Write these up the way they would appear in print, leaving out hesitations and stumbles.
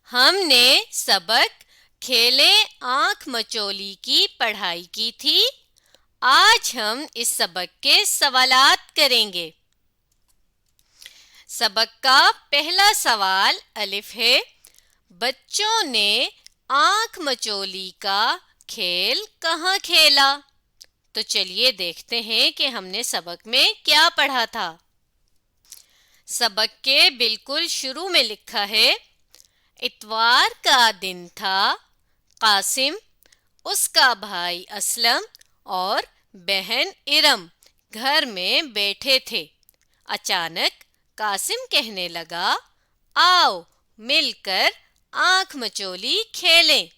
हमने सबक खेले आंख मचोली की पढ़ाई की थी। आज हम इस सबक के सवालात करेंगे। सबक का पहला सवाल अलिफ है। बच्चों ने आंख मचोली का खेल कहाँ खेला? तो चलिए देखते हैं कि हमने सबक में क्या पढ़ा था। सबक के बिल्कुल शुरू में लिखा है, इतवार का दिन था। कासिम, उसका भाई असलम और बहन इरम घर में बैठे थे। अचानक कासिम कहने लगा, आओ मिलकर आंख मचोली खेलें।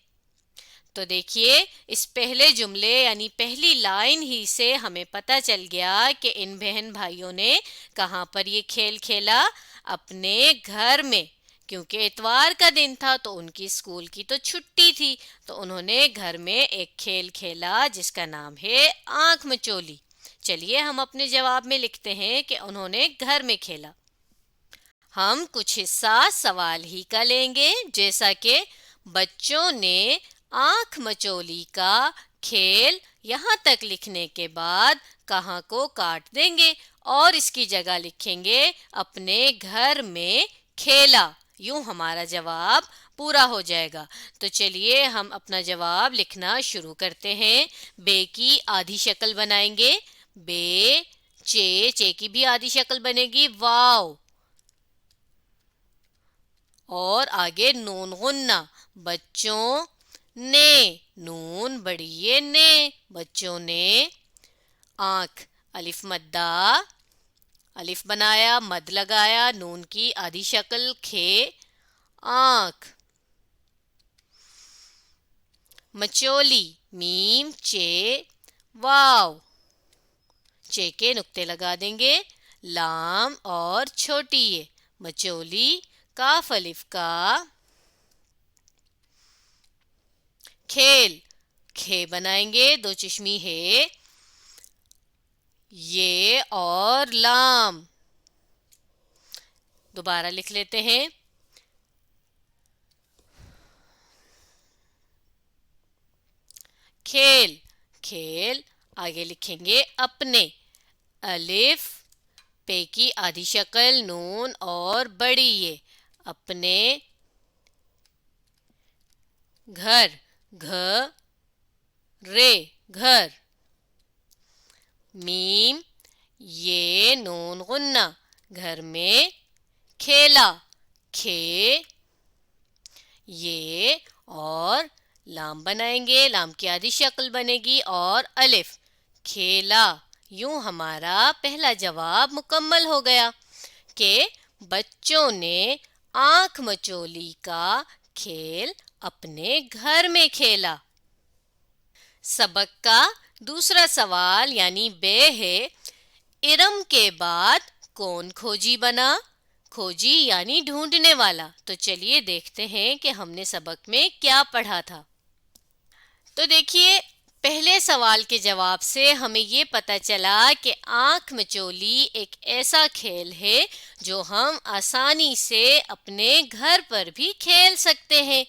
तो देखिए, इस पहले जुमले यानी पहली लाइन ही से हमें पता चल गया कि इन बहन भाइयों ने कहाँ पर ये खेल खेला। अपने घर में, क्योंकि इतवार का दिन था तो उनकी स्कूल की तो छुट्टी थी, तो उन्होंने घर में एक खेल खेला जिसका नाम है आंख मचोली। चलिए हम अपने जवाब में लिखते हैं कि उन्होंने घर में खेला। हम कुछ हिस्सा सवाल ही का लेंगे, जैसा कि बच्चों ने आंख मचोली का खेल, यहाँ तक लिखने के बाद कहाँ को काट देंगे और इसकी जगह लिखेंगे अपने घर में खेला। यूं हमारा जवाब पूरा हो जाएगा। तो चलिए हम अपना जवाब लिखना शुरू करते हैं। बे की आधी शक्ल बनाएंगे। बे, चे की भी आधी शक्ल बनेगी, वाव, और आगे नून गुन्ना। बच्चों ने, नून बढ़िए ने, बच्चों ने। आंख, अलिफ मद्दा, अलिफ बनाया, मद लगाया, नून की आधी शक्ल खे, आंख। मचोली, मीम चे वाव, चे के नुक्ते लगा देंगे। लाम और छोटी ये, मचोली, काफ अलिफ का, खेल, खे बनाएंगे, दो चश्मी है, ये और लाम। दोबारा लिख लेते हैं। खेल, खेल, आगे लिखेंगे अपने, अलिफ, पे की आधी शक्ल नून और बड़ी ये, अपने घर, घ रे घर, मीम ये नून गुन्ना, घर में खेला, खे, ये और लाम बनाएंगे, लाम की आधी शक्ल बनेगी और अलिफ, खेला। यूं हमारा पहला जवाब मुकम्मल हो गया कि बच्चों ने आंख मचोली का खेल अपने घर में खेला। सबक का दूसरा सवाल यानी बे है, इरम के बाद कौन खोजी बना? खोजी यानी ढूंढने वाला। तो चलिए देखते हैं कि हमने सबक में क्या पढ़ा था। तो देखिए, पहले सवाल के जवाब से हमें ये पता चला कि आंख मचोली एक ऐसा खेल है जो हम आसानी से अपने घर पर भी खेल सकते हैं।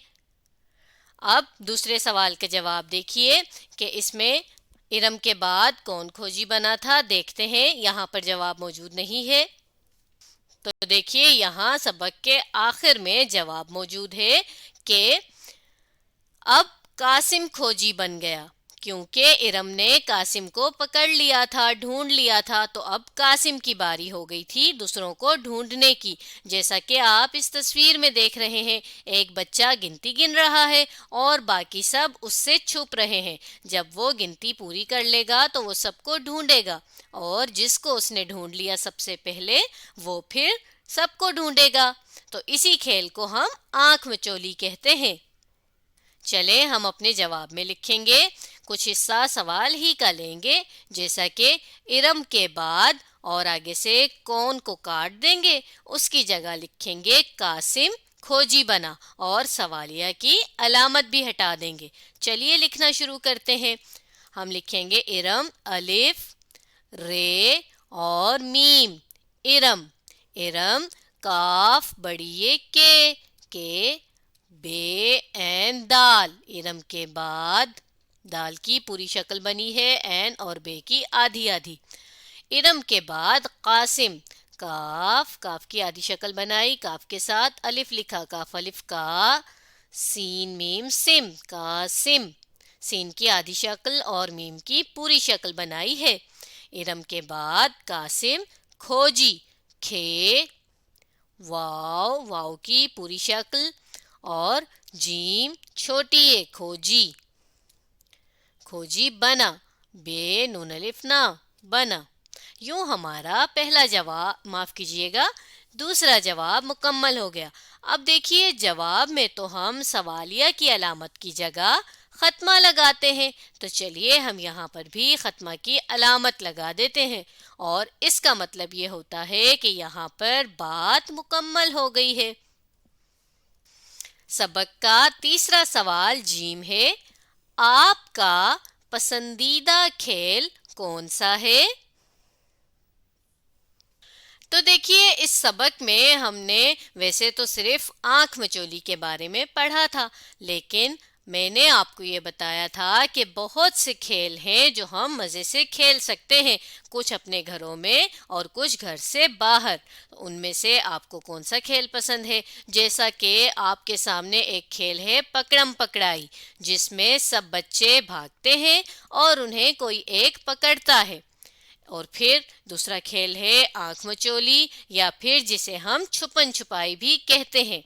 अब दूसरे सवाल का जवाब देखिए कि इसमें इरम के बाद कौन खोजी बना था। देखते हैं, यहाँ पर जवाब मौजूद नहीं है। तो देखिए, यहाँ सबक के आखिर में जवाब मौजूद है कि अब कासिम खोजी बन गया, क्योंकि इरम ने कासिम को पकड़ लिया था, ढूंढ लिया था। तो अब कासिम की बारी हो गई थी दूसरों को ढूंढने की। जैसा कि आप इस तस्वीर में देख रहे हैं, एक बच्चा गिनती गिन रहा है और बाकी सब उससे छुप रहे हैं। जब वो गिनती पूरी कर लेगा तो वो सबको ढूंढेगा, और जिसको उसने ढूंढ लिया सबसे पहले वो फिर सबको ढूंढेगा। तो इसी खेल को हम आंख मचोली कहते हैं। चले हम अपने जवाब में लिखेंगे, कुछ हिस्सा सवाल ही का लेंगे, जैसा कि इरम के बाद और आगे से कौन को काट देंगे, उसकी जगह लिखेंगे कासिम खोजी बना और सवालिया की अलामत भी हटा देंगे। चलिए लिखना शुरू करते हैं। हम लिखेंगे इरम, अलिफ, रे और मीम, इरम। इरम, काफ बड़ी ये के बे एन दाल। इरम के बाद दाल की पूरी शक्ल बनी है, एन और बे की आधी आधी। इरम के बाद कासिम, काफ, काफ की आधी शक्ल बनाई, काफ के साथ अलिफ लिखा, काफ अलिफ का, सीन मीम सिम, कासिम। सीन की आधी शक्ल और मीम की पूरी शक्ल बनाई है। इरम के बाद कासिम खोजी, खे, वाव, वाव की पूरी शक्ल और जीम छोटी है, खोजी, खोजी बना, बे नून अलिफ ना, बना। यूं हमारा पहला जवाब, माफ कीजिएगा, दूसरा जवाब मुकम्मल हो गया। अब देखिए, जवाब में तो हम सवालिया की अलामत की जगह खत्मा लगाते हैं, तो चलिए हम यहाँ पर भी खत्मा की अलामत लगा देते हैं और इसका मतलब ये होता है कि यहाँ पर बात मुकम्मल हो गई है। सबक का तीसरा सवाल जीम है, आपका पसंदीदा खेल कौन सा है? तो देखिए, इस सबक में हमने वैसे तो सिर्फ आंख मचोली के बारे में पढ़ा था, लेकिन मैंने आपको ये बताया था कि बहुत से खेल हैं जो हम मज़े से खेल सकते हैं, कुछ अपने घरों में और कुछ घर से बाहर। उनमें से आपको कौन सा खेल पसंद है? जैसा कि आपके सामने एक खेल है पकड़म पकड़ाई, जिसमें सब बच्चे भागते हैं और उन्हें कोई एक पकड़ता है। और फिर दूसरा खेल है आंख मचोली, या फिर जिसे हम छुपन छुपाई भी कहते हैं।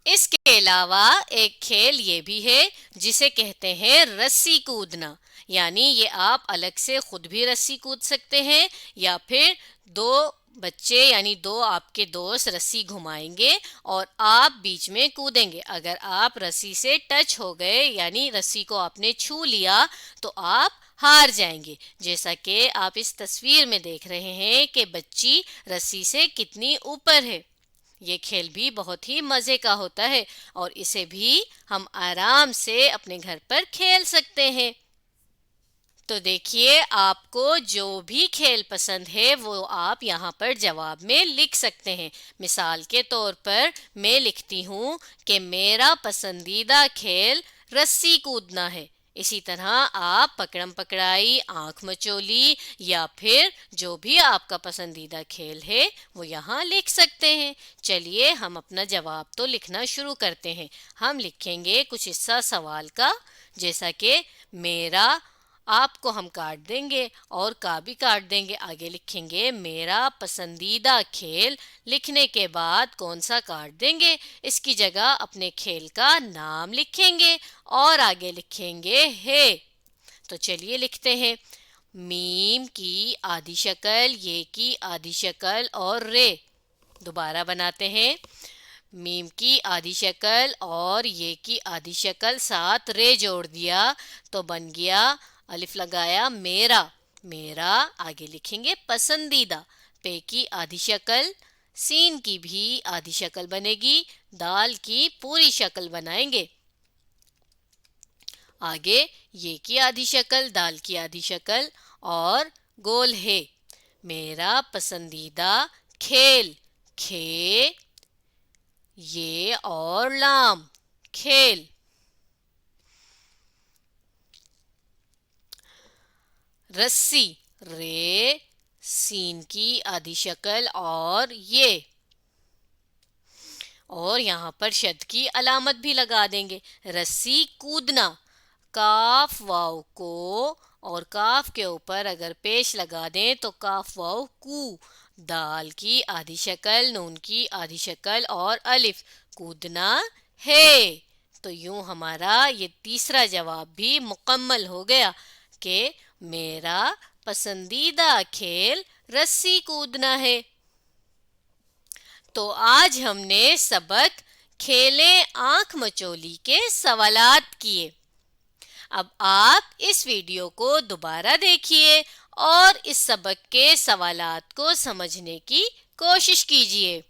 इसके अलावा एक खेल ये भी है जिसे कहते हैं रस्सी कूदना, यानी ये आप अलग से खुद भी रस्सी कूद सकते हैं, या फिर दो बच्चे यानी दो आपके दोस्त रस्सी घुमाएंगे और आप बीच में कूदेंगे। अगर आप रस्सी से टच हो गए यानी रस्सी को आपने छू लिया तो आप हार जाएंगे। जैसा कि आप इस तस्वीर में देख रहे हैं कि बच्ची रस्सी से कितनी ऊपर है। ये खेल भी बहुत ही मज़े का होता है और इसे भी हम आराम से अपने घर पर खेल सकते हैं। तो देखिए, आपको जो भी खेल पसंद है वो आप यहाँ पर जवाब में लिख सकते हैं। मिसाल के तौर पर मैं लिखती हूँ कि मेरा पसंदीदा खेल रस्सी कूदना है। इसी तरह आप पकड़म पकड़ाई, आंख मचोली या फिर जो भी आपका पसंदीदा खेल है वो यहाँ लिख सकते हैं। चलिए हम अपना जवाब तो लिखना शुरू करते हैं। हम लिखेंगे कुछ हिस्सा सवाल का, जैसा कि मेरा, आपको हम काट देंगे और का भी काट देंगे। आगे लिखेंगे मेरा पसंदीदा खेल, लिखने के बाद कौन सा काट देंगे, इसकी जगह अपने खेल का नाम लिखेंगे और आगे लिखेंगे है। तो चलिए लिखते हैं, मीम की आधी शक्ल, ये की आधी शक्ल और रे। दोबारा बनाते हैं, मीम की आधी शक्ल और ये की आधी शक्ल, साथ रे जोड़ दिया तो बन गया, अलिफ लगाया, मेरा। मेरा आगे लिखेंगे पसंदीदा, पे की आधी शक्ल, सीन की भी आधी शक्ल बनेगी, दाल की पूरी शक्ल बनाएंगे। आगे ये की आधी शक्ल, दाल की आधी शक्ल और गोल है। मेरा पसंदीदा खेल, खे, ये और लाम, खेल। रस्सी, रे, सीन की आधी शक्ल और ये, और यहाँ पर शद की अलामत भी लगा देंगे। रस्सी कूदना, काफ वाव को और काफ के ऊपर अगर पेश लगा दें तो काफ वाव कू, दाल की आधी शक्ल, नून की आधी शक्ल और अलिफ, कूदना है। तो यूं हमारा ये तीसरा जवाब भी मुकम्मल हो गया कि मेरा पसंदीदा खेल रस्सी कूदना है। तो आज हमने सबक खेलें आंख मचोली के सवालात किए। अब आप इस वीडियो को दोबारा देखिए और इस सबक के सवालात को समझने की कोशिश कीजिए।